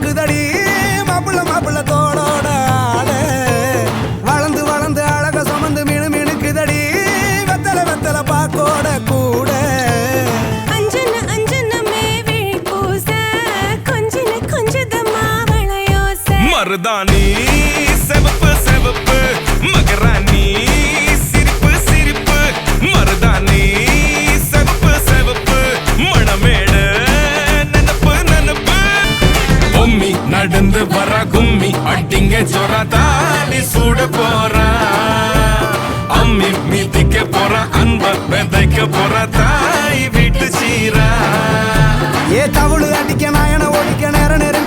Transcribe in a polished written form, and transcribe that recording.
ஊறுதடி மாப்பிள்ள மாப்பிள்ள தோளோட ஆள வளர்ந்து வளர்ந்து அழக சுமந்து மினு மினுக்குதடி வெத்தலை வெத்தலை பாக்கோட கூட மருதாணி செவப்பு செவப்பு மகராணி சிரிப்பு சிரிப்பு மருதாணி செவப்பு செவப்பு மணமேடு நனப்பு நனப்பு பொம்மி நடந்து வர கும்மி அட்டிங்க ஜொரா தாலி சூட போறா அம்மி மீதிக்க போற அன்ப விதைக்க போற தாய் வீட்டு சீரா ஏ தவுளு அடிக்க நாயன ஒடிக்க நேர நேர